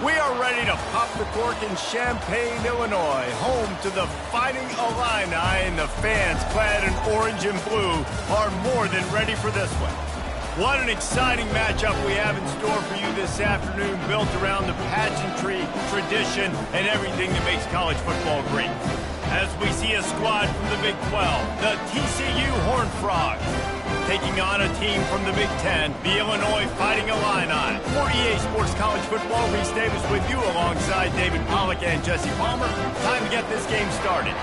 We are ready to pop the cork in Champaign, Illinois, home to the Fighting Illini, and the fans clad in orange and blue are more than ready for this one. What an exciting matchup we have in store for you this afternoon, built around the pageantry, tradition, and everything that makes college football great. As we see a squad from the Big 12, the TCU Horned Frogs, taking on a team from the Big 10, the Illinois Fighting Illini. For EA Sports College Football, Reese Davis with you alongside David Pollack and Jesse Palmer. Time to get this game started.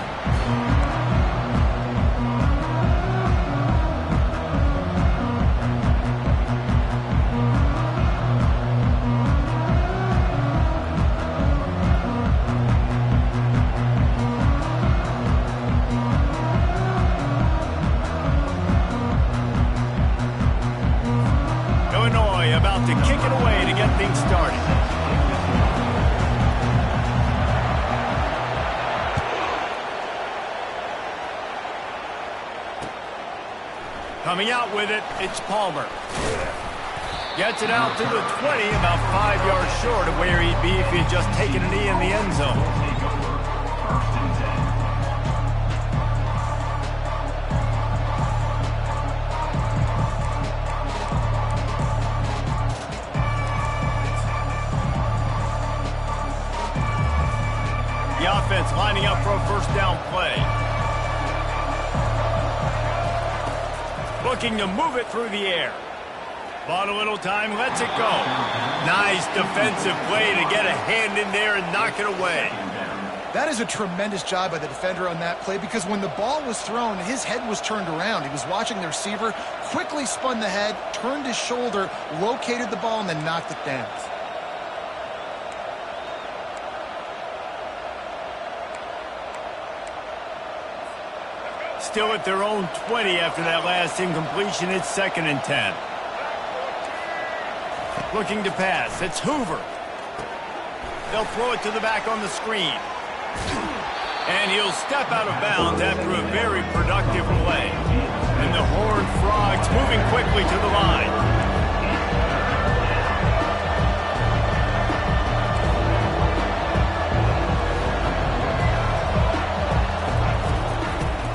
About to kick it away to get things started. Coming out with it, it's Palmer. Gets it out to the 20, about 5 yards short of where he'd be if he had just taken a knee in the end zone. The offense lining up for a first down play. Looking to move it through the air. Bought a little time, lets it go. Nice defensive play to get a hand in there and knock it away. That is a tremendous job by the defender on that play, because when the ball was thrown, his head was turned around. He was watching the receiver, quickly spun the head, turned his shoulder, located the ball, and then knocked it down. Still at their own 20 after that last incompletion. It's 2nd and 10. Looking to pass. It's Hoover. They'll throw it to the back on the screen. And he'll step out of bounds after a very productive play. And the Horned Frogs moving quickly to the line.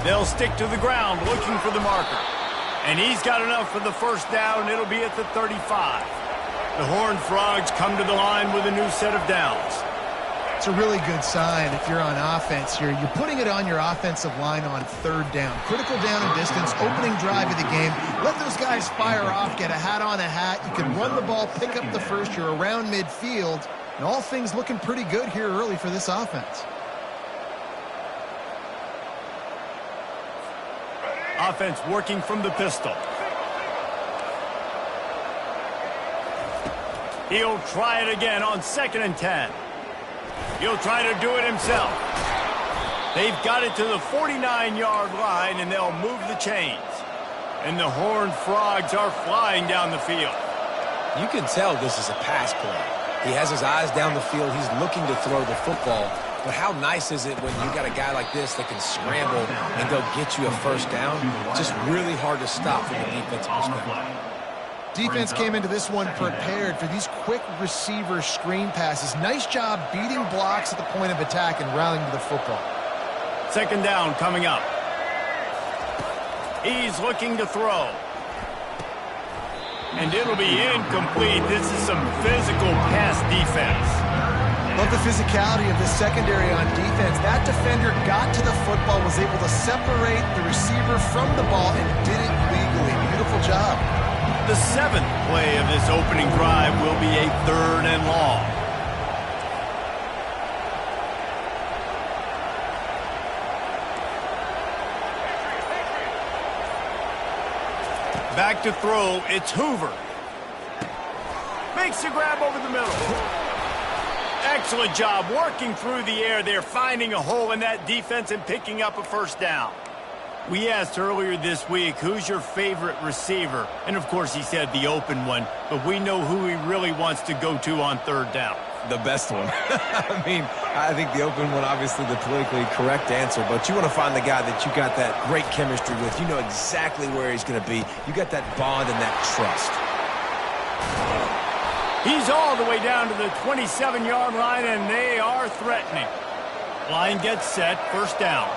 They'll stick to the ground looking for the marker. And he's got enough for the first down. It'll be at the 35. The Horned Frogs come to the line with a new set of downs. It's a really good sign if you're on offense here. You're putting it on your offensive line on 3rd down. Critical down and distance, opening drive of the game. Let those guys fire off, get a hat on a hat. You can run the ball, pick up the first. You're around midfield. And all things looking pretty good here early for this offense. Offense working from the pistol. He'll try it again on 2nd and 10. He'll try to do it himself. They've got it to the 49-yard line, and they'll move the chains. And the Horned Frogs are flying down the field. You can tell this is a pass play. He has his eyes down the field. He's looking to throw the football. But how nice is it when you got a guy like this that can scramble and go get you a first down? Just really hard to stop from a defensive perspective. Defense came into this one prepared for these quick receiver screen passes. Nice job beating blocks at the point of attack and rallying to the football. 2nd down coming up. He's looking to throw. And it'll be incomplete. This is some physical pass defense. Love the physicality of the secondary on defense. That defender got to the football, was able to separate the receiver from the ball, and did it legally. Beautiful job. The 7th play of this opening drive will be a 3rd and long. Back to throw, it's Hoover. Makes a grab over the middle. Excellent job working through the air there, finding a hole in that defense and picking up a first down. We asked earlier this week, who's your favorite receiver? And of course he said the open one, but we know who he really wants to go to on 3rd down. The best one. I mean, I think the open one, obviously the politically correct answer, but you want to find the guy that you got that great chemistry with. You know exactly where he's going to be. You got that bond and that trust. He's all the way down to the 27-yard line, and they are threatening. Line gets set, first down.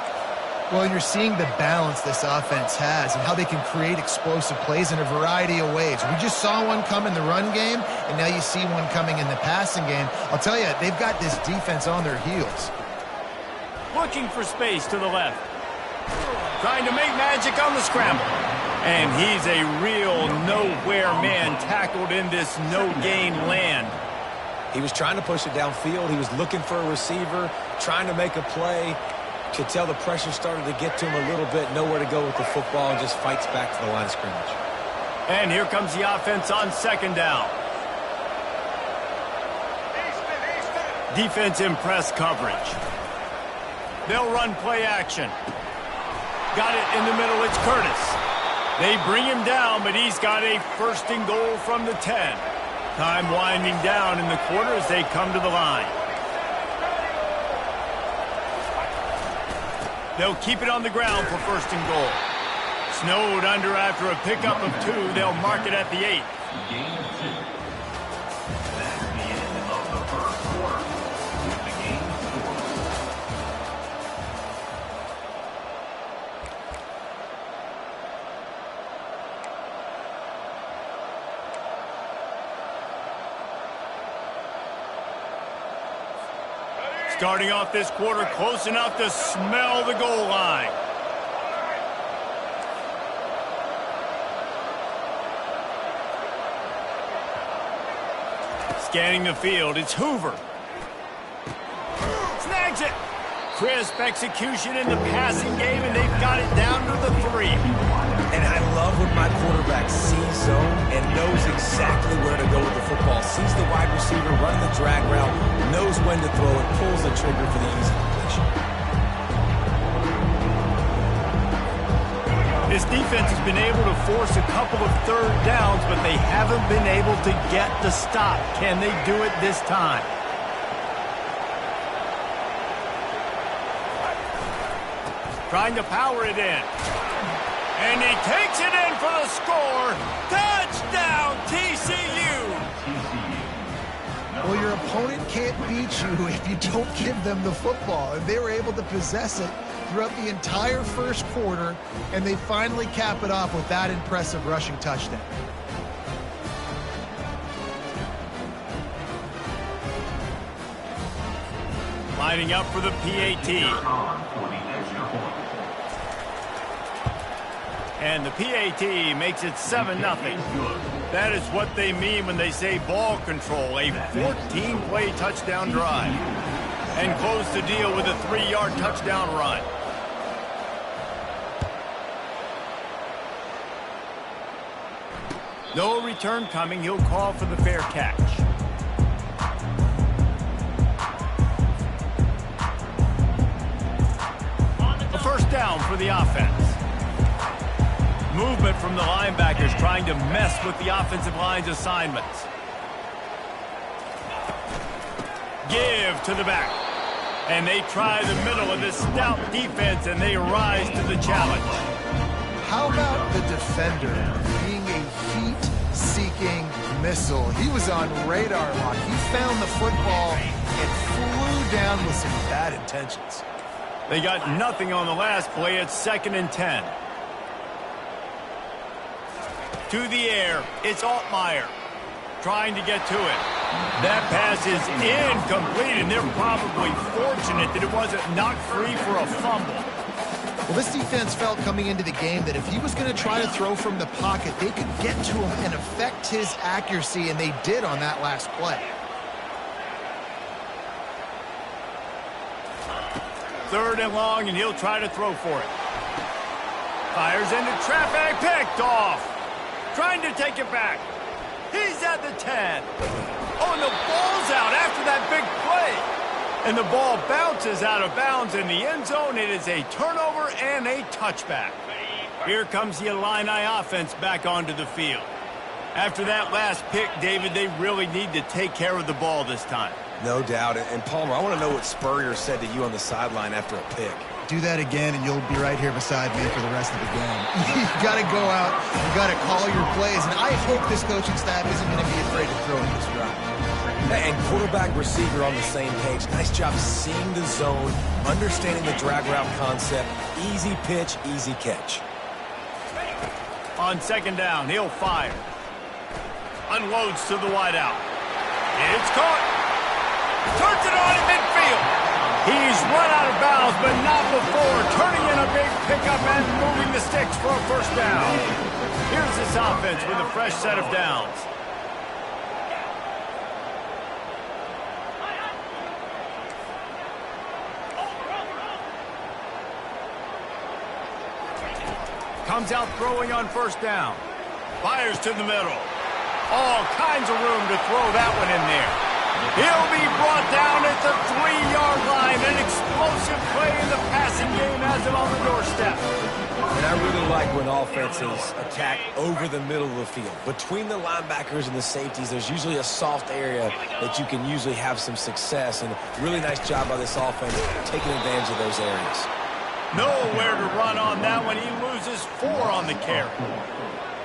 Well, you're seeing the balance this offense has and how they can create explosive plays in a variety of ways. We just saw one come in the run game, and now you see one coming in the passing game. I'll tell you, they've got this defense on their heels. Looking for space to the left. Trying to make magic on the scramble. And he's a real nowhere man tackled in this no-gain land. He was trying to push it downfield. He was looking for a receiver, trying to make a play. Could tell the pressure started to get to him a little bit, nowhere to go with the football, and just fights back to the line of scrimmage. And here comes the offense on second down. Defense in press coverage. They'll run play action. Got it in the middle, it's Curtis. They bring him down, but he's got a first and goal from the 10. Time winding down in the quarter as they come to the line. They'll keep it on the ground for first and goal. Snowed under after a pickup of 2. They'll mark it at the 8. That's the end of the first quarter. The game Starting off this quarter close enough to smell the goal line. Scanning the field, it's Hoover. Snags it. Crisp execution in the passing game, and they've got it down to the 3. And I love when my quarterback sees zone and knows exactly where to go with the football. Sees the wide receiver running the drag route, knows when to throw it, pulls the trigger for the easy completion. This defense has been able to force a couple of third downs, but they haven't been able to get the stop. Can they do it this time? Trying to power it in. And he takes it in for the score. Touchdown, TCU! Well, your opponent can't beat you if you don't give them the football. And they were able to possess it throughout the entire first quarter, and they finally cap it off with that impressive rushing touchdown. Lining up for the PAT. And the PAT makes it 7-0. That is what they mean when they say ball control, a 14-play touchdown drive. And close the deal with a 3-yard touchdown run. No return coming. He'll call for the fair catch. A first down for the offense. Movement from the linebackers trying to mess with the offensive line's assignments. Give to the back. And they try the middle of this stout defense, and they rise to the challenge. How about the defender being a heat-seeking missile? He was on radar lock. He found the football and flew down with some bad intentions. They got nothing on the last play. It's 2nd and 10. To the air, it's Altmaier trying to get to it. That pass is incomplete, and they're probably fortunate that it wasn't knocked free for a fumble. Well, this defense felt coming into the game that if he was going to try to throw from the pocket, they could get to him and affect his accuracy, and they did on that last play. Third and long, and he'll try to throw for it. Fires into traffic, picked off. Trying to take it back. He's at the 10. Oh, and the ball's out after that big play. And the ball bounces out of bounds in the end zone. It is a turnover and a touchback. Here comes the Illini offense back onto the field. After that last pick, David, they really need to take care of the ball this time. No doubt. And Palmer, I want to know what Spurrier said to you on the sideline after a pick. do that again, and you'll be right here beside me for the rest of the game. You got to go out. You got to call your plays, and I hope this coaching staff isn't going to be afraid to throw in this drive. And quarterback, receiver on the same page. Nice job seeing the zone, understanding the drag route concept. Easy pitch, easy catch. On second down, he'll fire. Unloads to the wideout. It's caught. Turns it on in midfield. He's run out of bounds, but not before turning in a big pickup and moving the sticks for a first down. Here's this offense with a fresh set of downs. Comes out throwing on first down. Fires to the middle. All kinds of room to throw that one in there. He'll be brought down at the 3-yard line. An explosive play in the passing game has him on the doorstep. And I really like when offenses attack over the middle of the field. Between the linebackers and the safeties, there's usually a soft area that you can usually have some success. And really nice job by this offense taking advantage of those areas. Nowhere to run on that one. He loses 4 on the carry.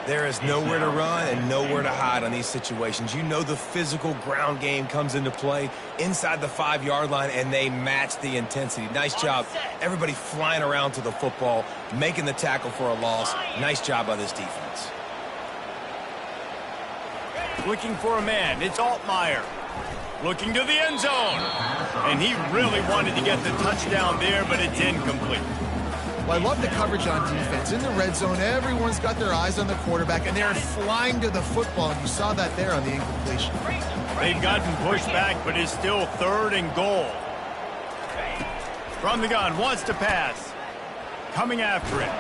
There is nowhere to run and nowhere to hide on these situations. You know the physical ground game comes into play inside the 5-yard line, and they match the intensity. Nice job. Everybody flying around to the football, making the tackle for a loss. Nice job by this defense. Looking for a man. It's Altmaier. Looking to the end zone. And he really wanted to get the touchdown there, but it's incomplete. Well, I love the coverage on defense. In the red zone, everyone's got their eyes on the quarterback, and they're flying to the football, and you saw that there on the incompletion. They've gotten pushed back, but it's still 3rd and goal. From the gun, wants to pass. Coming after it.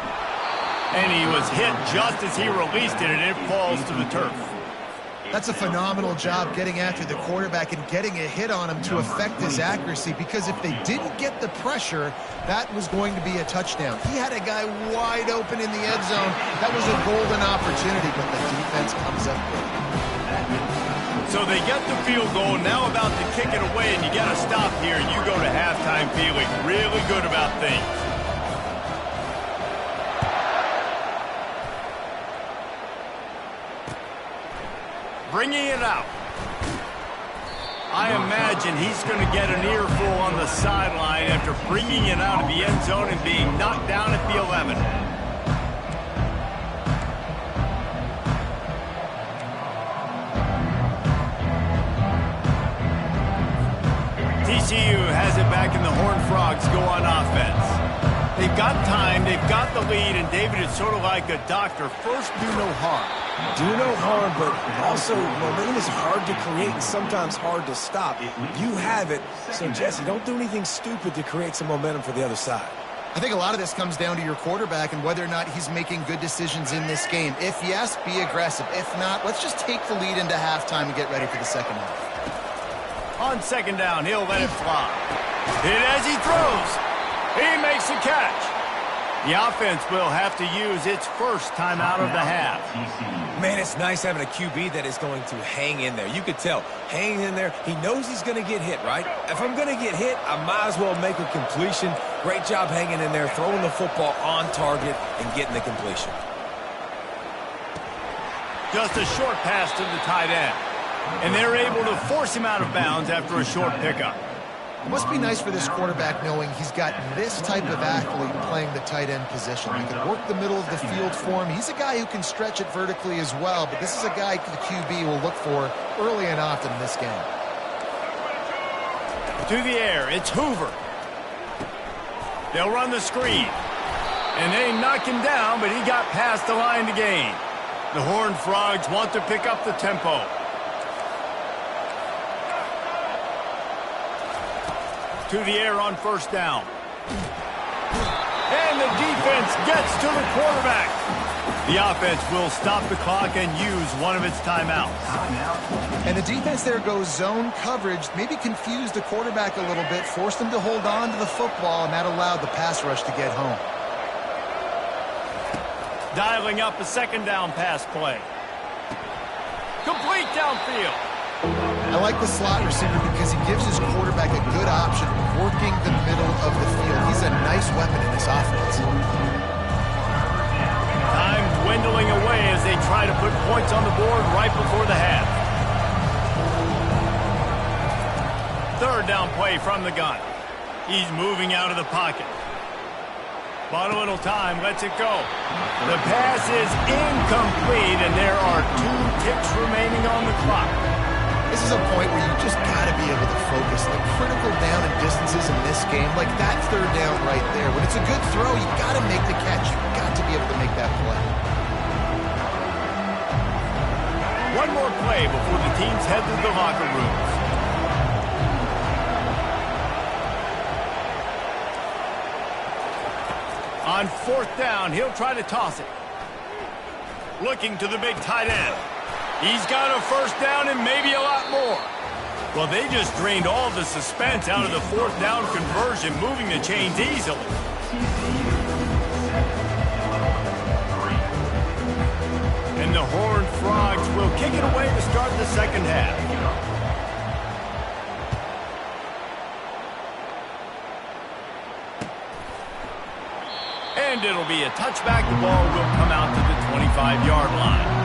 And he was hit just as he released it, and it falls to the turf. That's a phenomenal job getting after the quarterback and getting a hit on him to affect his accuracy, because if they didn't get the pressure, that was going to be a touchdown. He had a guy wide open in the end zone. That was a golden opportunity, but the defense comes up with it. So they get the field goal, now about to kick it away, and you got to stop here. You go to halftime feeling really good about things. Bringing it out. I imagine he's going to get an earful on the sideline after bringing it out of the end zone and being knocked down at the 11. TCU has it back, and the Horned Frogs go on offense. They've got time, they've got the lead, and David, it's sort of like a doctor. First, do no harm. Do no harm, but also momentum is hard to create and sometimes hard to stop. You have it, so Jesse, don't do anything stupid to create some momentum for the other side. I think a lot of this comes down to your quarterback and whether or not he's making good decisions in this game. If yes, be aggressive. If not, let's just take the lead into halftime and get ready for the second half. On second down, he'll let it fly. Hit as he throws. He makes the catch. The offense will have to use its first timeout of the half. Man, it's nice having a QB that is going to hang in there. You could tell, hanging in there, he knows he's going to get hit, right? If I'm going to get hit, I might as well make a completion. Great job hanging in there, throwing the football on target and getting the completion. Just a short pass to the tight end. And they're able to force him out of bounds after a short pickup. It must be nice for this quarterback knowing he's got this type of athlete playing the tight end position. He can work the middle of the field for him. He's a guy who can stretch it vertically as well, but this is a guy the QB will look for early and often in this game. To the air, it's Hoover. They'll run the screen. And they knock him down, but he got past the line to gain. The Horned Frogs want to pick up the tempo. To the air on first down. And the defense gets to the quarterback. The offense will stop the clock and use one of its timeouts. And the defense there goes zone coverage, maybe confused the quarterback a little bit, forced him to hold on to the football, and that allowed the pass rush to get home. Dialing up a second down pass play. Complete downfield. I like the slot receiver because because he gives his quarterback a good option working the middle of the field. He's a nice weapon in this offense. Time dwindling away as they try to put points on the board right before the half. Third down play from the gun. He's moving out of the pocket. Bought a little time, lets it go. The pass is incomplete, and there are 2 ticks remaining on the clock. This is a point where you just got to be able to focus. The critical down and distances in this game, like that third down right there. When it's a good throw, you got to make the catch. You got to be able to make that play. One more play before the teams head to the locker rooms. On fourth down, he'll try to toss it. Looking to the big tight end. He's got a first down and maybe a lot more. Well, they just drained all the suspense out of the fourth down conversion, moving the chains easily. And the Horned Frogs will kick it away to start the second half. And it'll be a touchback. The ball will come out to the 25-yard line.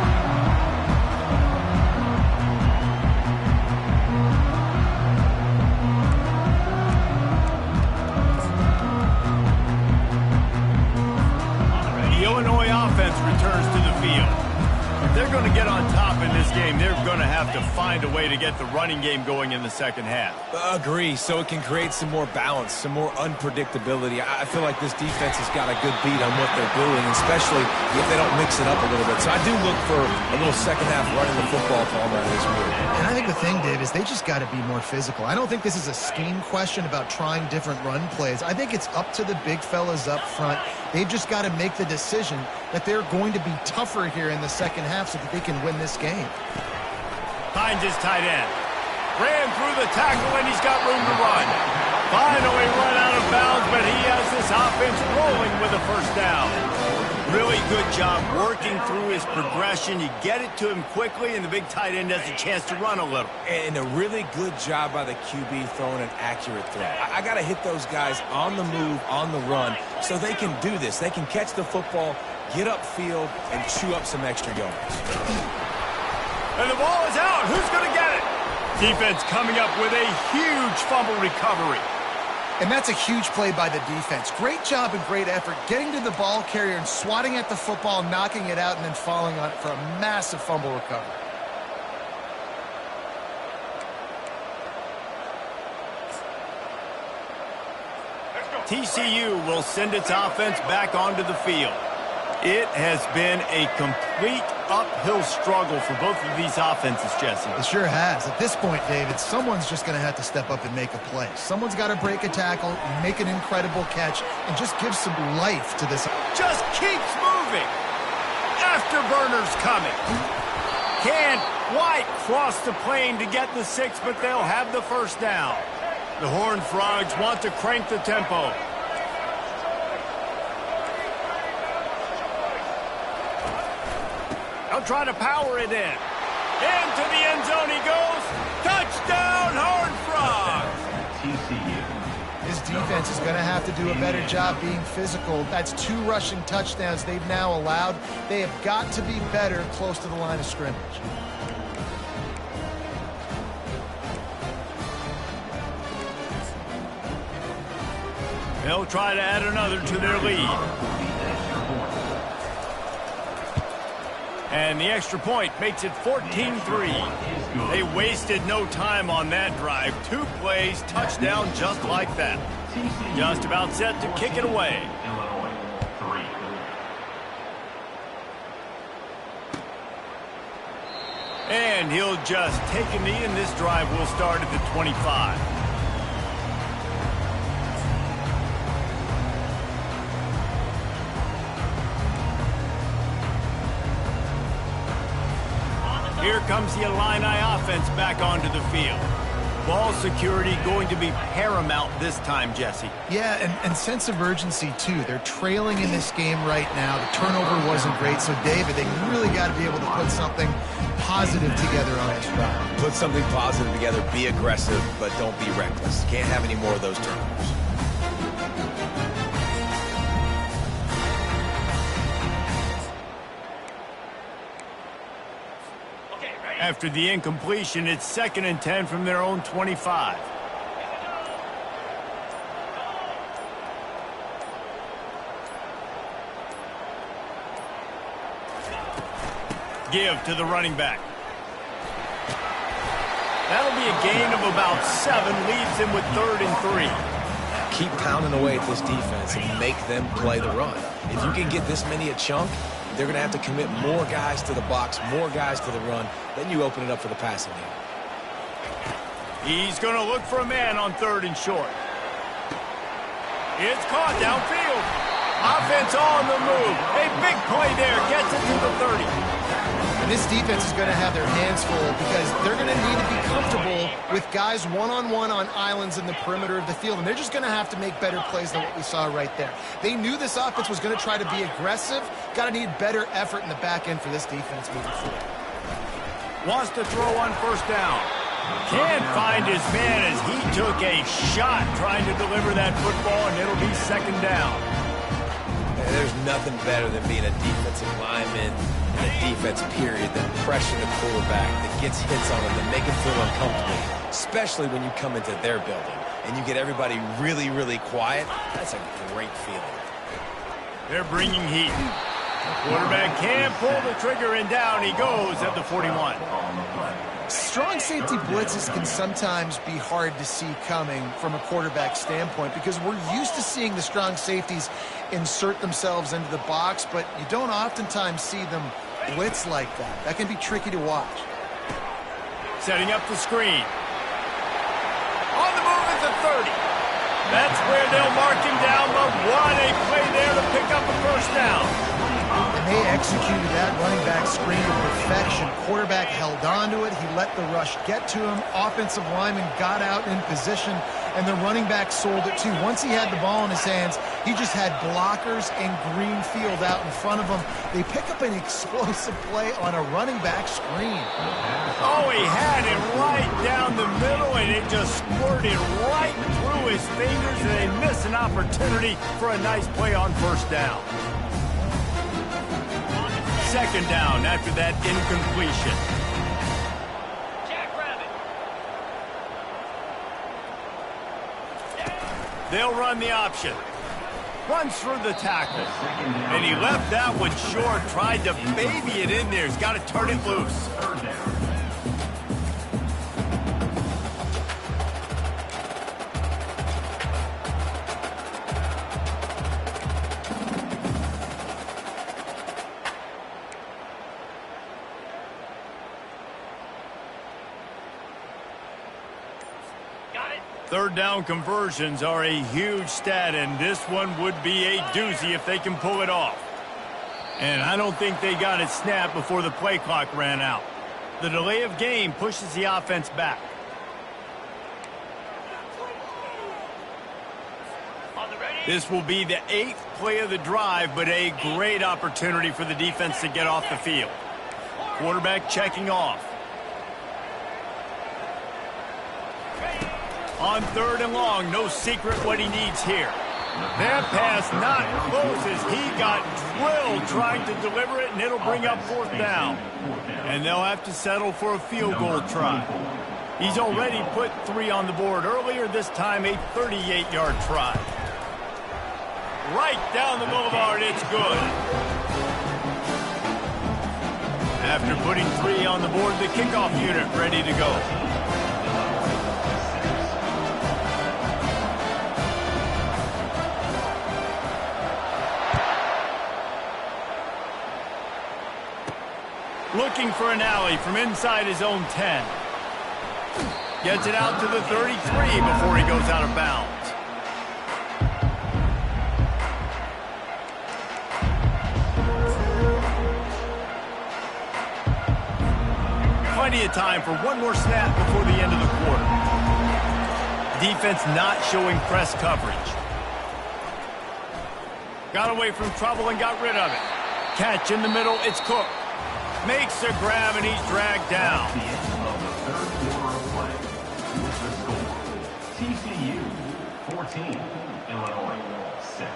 The Illinois offense returns to the field. If they're going to get on top in this game, they're going to have to find a way to get the running game going in the second half. Agree, so it can create some more balance, some more unpredictability. I feel like this defense has got a good beat on what they're doing, especially if they don't mix it up a little bit. So I do look for a little second half running the football Palmer out of this move. And I think the thing, Dave, is they just got to be more physical. I don't think this is a scheme question about trying different run plays. I think it's up to the big fellas up front. They've just got to make the decision that they're going to be tougher here in the second half so that they can win this game. Finds his tight end. Ran through the tackle, and he's got room to run. Finally run out of bounds, but he has this offense rolling with a first down. Really good job working through his progression. You get it to him quickly, and the big tight end has a chance to run a little. And a really good job by the QB throwing an accurate throw. I got to hit those guys on the move, on the run, so they can do this. They can catch the football, get upfield, and chew up some extra yards. And the ball is out. Who's going to get it? Defense coming up with a huge fumble recovery. And that's a huge play by the defense. Great job and great effort getting to the ball carrier and swatting at the football, knocking it out, and then falling on it for a massive fumble recovery. TCU will send its offense back onto the field. It has been a complete uphill struggle for both of these offenses, Jesse. It sure has. At this point, David, someone's just going to have to step up and make a play. Someone's got to break a tackle, make an incredible catch, and just give some life to this. Just keeps moving. Afterburner's coming. Can't quite cross the plane to get the 6, but they'll have the first down. The Horned Frogs want to crank the tempo. They'll try to power it in. Into the end zone he goes. Touchdown, Horned Frogs! TCU. This defense is going to have to do a better job being physical. That's 2 rushing touchdowns they've now allowed. They have got to be better close to the line of scrimmage. They'll try to add another to their lead. And the extra point makes it 14-3. They wasted no time on that drive. 2 plays, touchdown just like that. Just about set to kick it away. And he'll just take a knee, and this drive will start at the 25. Here comes the Illini offense back onto the field. Ball security going to be paramount this time, Jesse. Yeah, and sense of urgency, too. They're trailing in this game right now. The turnover wasn't great. So, David, they really got to be able to put something positive together on this drive. Put something positive together, be aggressive, but don't be reckless. Can't have any more of those turnovers. After the incompletion, it's 2nd and 10 from their own 25. Give to the running back. That'll be a gain of about 7, leaves him with 3rd and 3. Keep pounding away at this defense and make them play the run. If you can get this many a chunk, they're going to have to commit more guys to the box, more guys to the run. Then you open it up for the passing game. He's going to look for a man on 3rd and short. It's caught downfield. Offense on the move. A big play there. Gets it to the 30. And this defense is going to have their hands full because they're going to need to be comfortable with guys one-on-one on islands in the perimeter of the field. And they're just going to have to make better plays than what we saw right there. They knew this offense was going to try to be aggressive. Got to need better effort in the back end for this defense moving forward. Wants to throw on 1st down. Can't find his man as he took a shot trying to deliver that football, and it'll be 2nd down. There's nothing better than being a defensive lineman in a defense period that pressure the quarterback, that gets hits on him, that make him feel uncomfortable, especially when you come into their building and you get everybody really, really quiet. That's a great feeling. They're bringing heat. The quarterback can't pull the trigger, and down he goes at the 41. Strong safety blitzes can sometimes be hard to see coming from a quarterback standpoint because we're used to seeing the strong safeties insert themselves into the box, but you don't oftentimes see them blitz like that. That can be tricky to watch. Setting up the screen. On the move at the 30. That's where they'll mark him down, but what a play there to pick up a 1st down. And they executed that running back screen to perfection. Quarterback held on to it. He let the rush get to him. Offensive lineman got out in position, and the running back sold it too. Once he had the ball in his hands, he just had blockers and green field out in front of him. They pick up an explosive play on a running back screen. Oh, he had it right down the middle, and it just squirted right through his fingers, and they miss an opportunity for a nice play on 1st down. 2nd down after that incompletion. They'll run the option. Runs through the tackle. And he left that one short. Tried to baby it in there. He's got to turn it loose. Third down conversions are a huge stat, and this one would be a doozy if they can pull it off. And I don't think they got it snapped before the play clock ran out. The delay of game pushes the offense back. This will be the 8th play of the drive, but a great opportunity for the defense to get off the field. Quarterback checking off. On 3rd and long, no secret what he needs here. That pass not close as he got drilled trying to deliver it, and it'll bring up 4th down. And they'll have to settle for a field goal try. He's already put 3 on the board earlier, this time a 38-yard try. Right down the boulevard, it's good. After putting 3 on the board, the kickoff unit ready to go. Looking for an alley from inside his own 10. Gets it out to the 33 before he goes out of bounds. Plenty of time for one more snap before the end of the quarter. Defense not showing press coverage. Got away from trouble and got rid of it. Catch in the middle, it's Cook. Makes a grab and he's dragged down. The end of the third quarter of play. Here's the score. TCU 14, Illinois 6.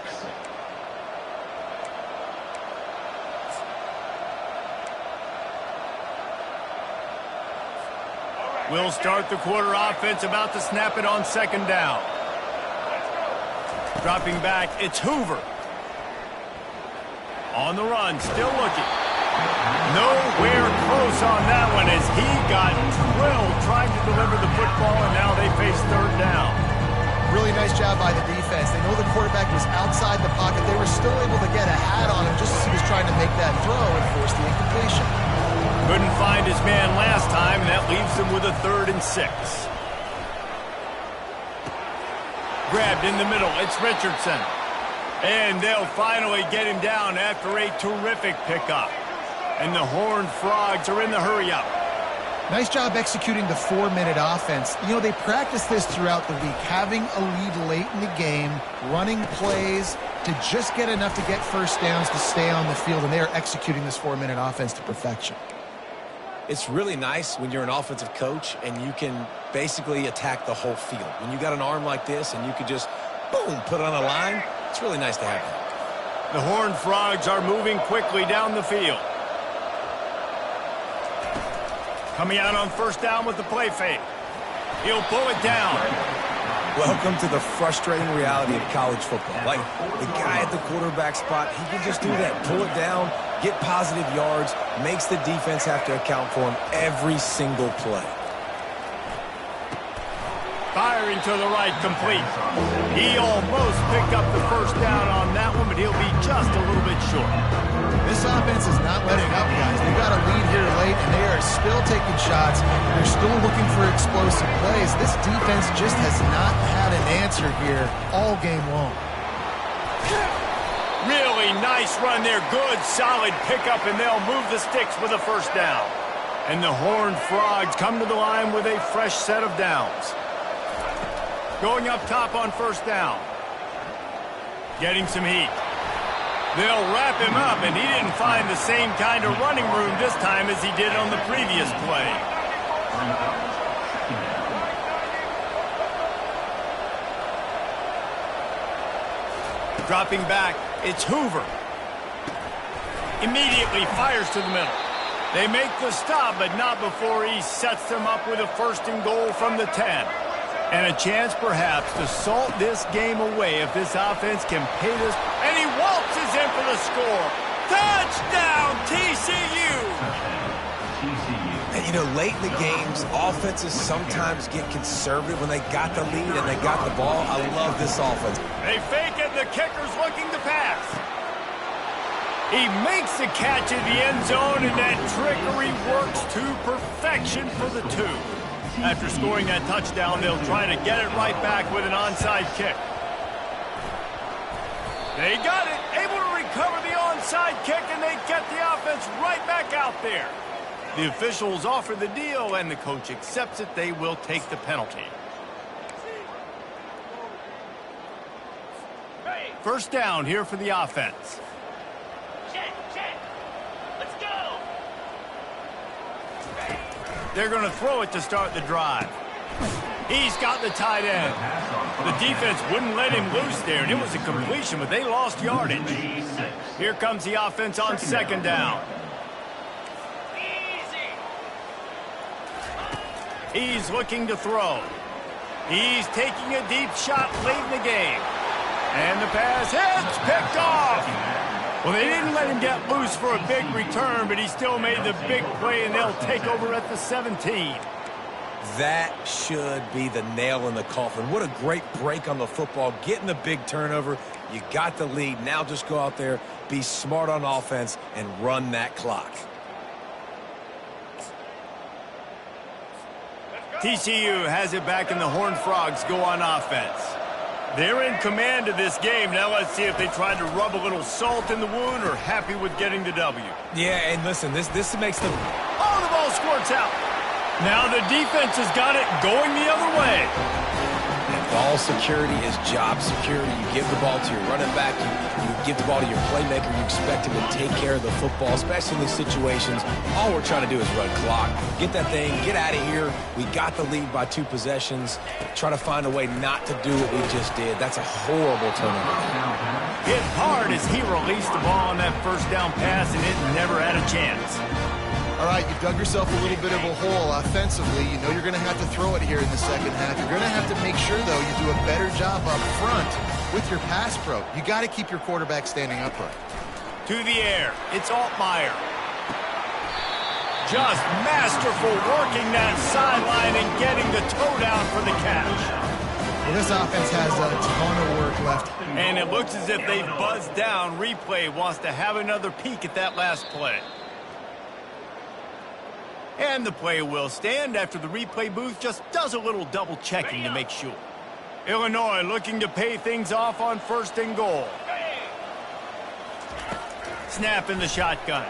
We'll start the quarter offense, about to snap it on second down. Dropping back, it's Hoover. On the run, still looking. Nowhere close on that one as he got drilled trying to deliver the football, and now they face third down. Really nice job by the defense. They know the quarterback was outside the pocket. They were still able to get a hat on him just as he was trying to make that throw and force the incompletion. Couldn't find his man last time, and that leaves him with a 3rd and 6. Grabbed in the middle, it's Richardson. And they'll finally get him down after a terrific pickup. And the Horned Frogs are in the hurry-up. Nice job executing the 4-minute offense. You know, they practiced this throughout the week, having a lead late in the game, running plays to just get enough to get first downs to stay on the field, and they are executing this 4-minute offense to perfection. It's really nice when you're an offensive coach and you can basically attack the whole field. When you got an arm like this and you could just, boom, put it on a line, it's really nice to have that. The Horned Frogs are moving quickly down the field. Coming out on first down with the play fake. He'll pull it down. Welcome to the frustrating reality of college football. Like, the guy at the quarterback spot, he can just do that. Pull it down, get positive yards, makes the defense have to account for him every single play. Firing to the right, complete. He almost picked up the first down on that one, but he'll be just a little bit short. This offense is not letting up, guys. They've got a lead here late, and they are still taking shots. They're still looking for explosive plays. This defense just has not had an answer here all game long. Really nice run there. Good, solid pickup, and they'll move the sticks with a first down. And the Horned Frogs come to the line with a fresh set of downs. Going up top on first down. Getting some heat. They'll wrap him up, and he didn't find the same kind of running room this time as he did on the previous play. Dropping back, it's Hoover. Immediately fires to the middle. They make the stop, but not before he sets them up with a 1st and goal from the 10. And a chance, perhaps, to salt this game away if this offense can pay this. And he waltzes in for the score. Touchdown, TCU! And, you know, late in the games, offenses sometimes get conservative when they got the lead and they got the ball. I love this offense. They fake it, the kicker's looking to pass. He makes the catch in the end zone, and that trickery works to perfection for the 2. After scoring that touchdown, they'll try to get it right back with an onside kick. They got it, able to recover the onside kick, and they get the offense right back out there. The officials offer the deal, and the coach accepts it. They will take the penalty. First down here for the offense. They're going to throw it to start the drive. He's got the tight end. The defense wouldn't let him loose there, and it was a completion, but they lost yardage. Here comes the offense on second down. He's looking to throw. He's taking a deep shot late in the game. And the pass hits, picked off. Well, they didn't let him get loose for a big return, but he still made the big play, and they'll take over at the 17. That should be the nail in the coffin. What a great break on the football, getting the big turnover. You got the lead. Now just go out there, be smart on offense, and run that clock. TCU has it back, and the Horned Frogs go on offense. They're in command of this game. Now let's see if they try to rub a little salt in the wound or happy with getting the W. Yeah, and listen, this makes them... Oh, the ball squirts out. Now the defense has got it going the other way. And ball security is job security. You give the ball to your running back. You give the ball to your playmaker. You expect him to take care of the football, especially in these situations. All we're trying to do is run clock. Get that thing, get out of here. We got the lead by 2 possessions. Try to find a way not to do what we just did. That's a horrible turnover. Hit hard as he released the ball on that first down pass, and it never had a chance. All right, you dug yourself a little bit of a hole offensively. You know you're going to have to throw it here in the second half. You're going to have to make sure, though, you do a better job up front with your pass pro. You got to keep your quarterback standing upright. To the air, it's Altmaier. Just masterful working that sideline and getting the toe down for the catch. Well, this offense has a ton of work left. And it looks as if they've buzzed down. Replay wants to have another peek at that last play. And the play will stand after the replay booth just does a little double checking to make sure. Illinois looking to pay things off on 1st and goal. Snap in the shotgun.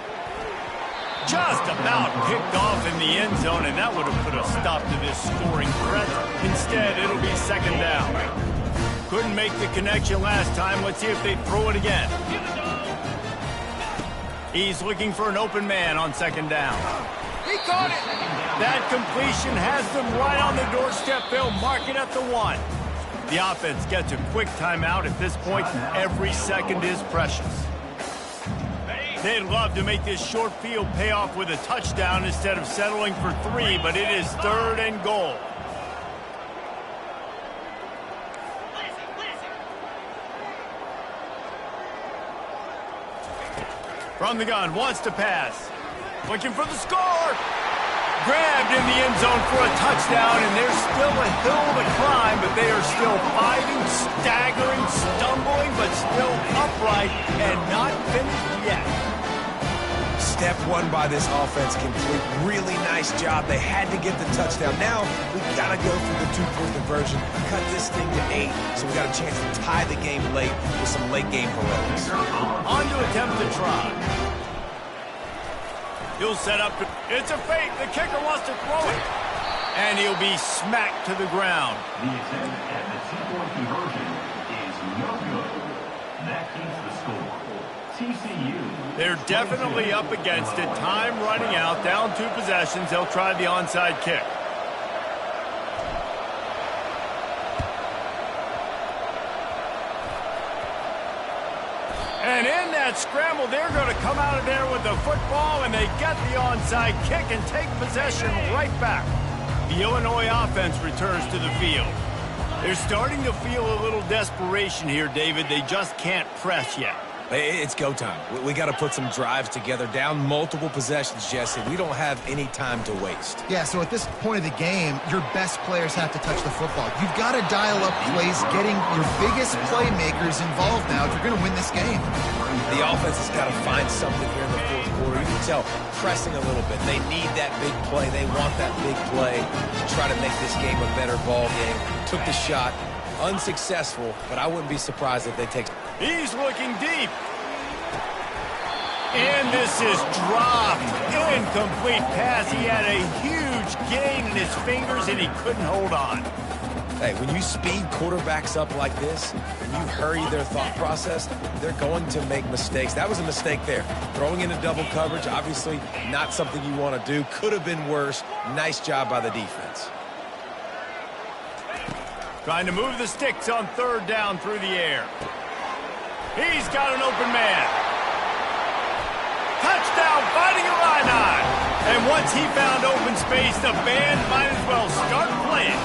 Just about picked off in the end zone, and that would have put a stop to this scoring threat. Instead, it'll be 2nd down. Couldn't make the connection last time. Let's see if they throw it again. He's looking for an open man on 2nd down. He caught it! That completion has them right on the doorstep. They'll mark it at the 1. The offense gets a quick timeout at this point. Every second is precious. They'd love to make this short field pay off with a touchdown instead of settling for 3, but it is 3rd and goal. From the gun, wants to pass. Looking for the score. Grabbed in the end zone for a touchdown, and there's still a hill to climb, but they are still fighting, staggering, stumbling, but still upright and not finished yet. Step 1 by this offense complete. Really nice job. They had to get the touchdown. Now we got to go through the 2-point conversion, cut this thing to 8, so we got a chance to tie the game late with some late game heroics. On to attempt to try. He'll set up. It's a fake. The kicker wants to throw it. And he'll be smacked to the ground. The attempt at the 2-point conversion is no good. That keeps the score. TCU. They're definitely up against it. Time running out. Down 2 possessions. They'll try the onside kick. And in that scramble, they're going to come out of there with the football, and they get the onside kick and take possession right back. The Illinois offense returns to the field. They're starting to feel a little desperation here, David. They just can't press yet. It's go time. We got to put some drives together. Down multiple possessions, Jesse. We don't have any time to waste. Yeah, so at this point of the game, your best players have to touch the football. You've got to dial up plays, getting your biggest playmakers involved now if you're going to win this game. The offense has got to find something here in the 4th quarter. You can tell pressing a little bit. They need that big play. They want that big play to try to make this game a better ball game. Took the shot. Unsuccessful, but I wouldn't be surprised if they take... He's looking deep. And this is dropped. Incomplete pass. He had a huge gain in his fingers, and he couldn't hold on. Hey, when you speed quarterbacks up like this, and you hurry their thought process, they're going to make mistakes. That was a mistake there. Throwing into double coverage, obviously not something you want to do. Could have been worse. Nice job by the defense. Trying to move the sticks on 3rd down through the air. He's got an open man. Touchdown, fighting Illini. And once he found open space, the band might as well start playing.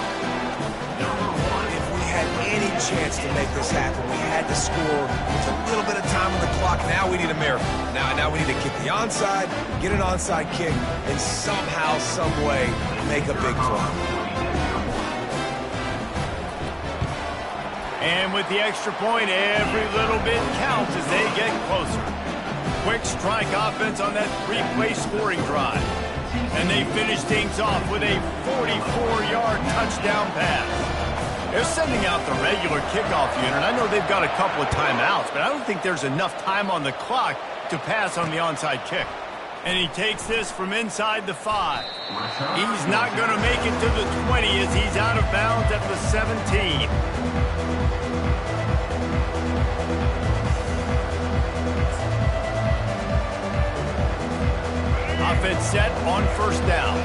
If we had any chance to make this happen, we had to score with a little bit of time on the clock. Now we need a miracle. Now we need to kick the onside, get an onside kick, and somehow, some way, make a big play. And with the extra point, every little bit counts as they get closer. Quick strike offense on that 3-play scoring drive. And they finish things off with a 44-yard touchdown pass. They're sending out the regular kickoff unit. I know they've got a couple of timeouts, but I don't think there's enough time on the clock to pass on the onside kick. And he takes this from inside the 5. He's not going to make it to the 20 as he's out of bounds at the 17. Offense set on first down.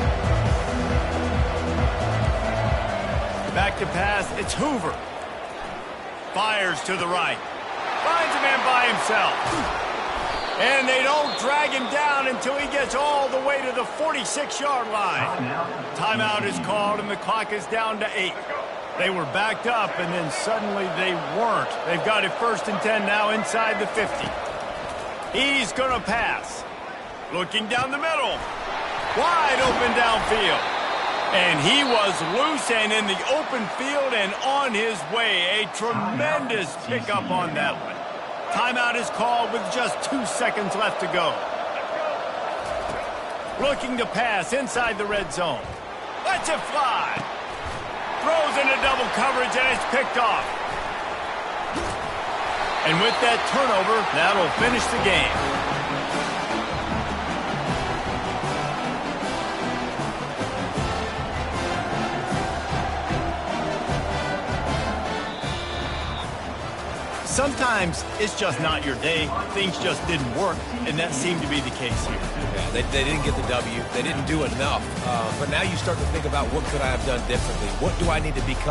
Back to pass, it's Hoover. Fires to the right. Finds a man by himself. And they don't drag him down until he gets all the way to the 46-yard line. Timeout is called, and the clock is down to 8. They were backed up, and then suddenly they weren't. They've got it 1st and 10 now inside the 50. He's going to pass. Looking down the middle. Wide open downfield. And he was loose and in the open field and on his way. A tremendous pickup on that one. Timeout is called with just 2 seconds left to go. Looking to pass inside the red zone. Lets it fly. Throws into double coverage and it's picked off. And with that turnover, that'll finish the game. Sometimes it's just not your day. Things just didn't work, and that seemed to be the case here. Yeah, they didn't get the W. They didn't do enough. But now you start to think about what could I have done differently? What do I need to become?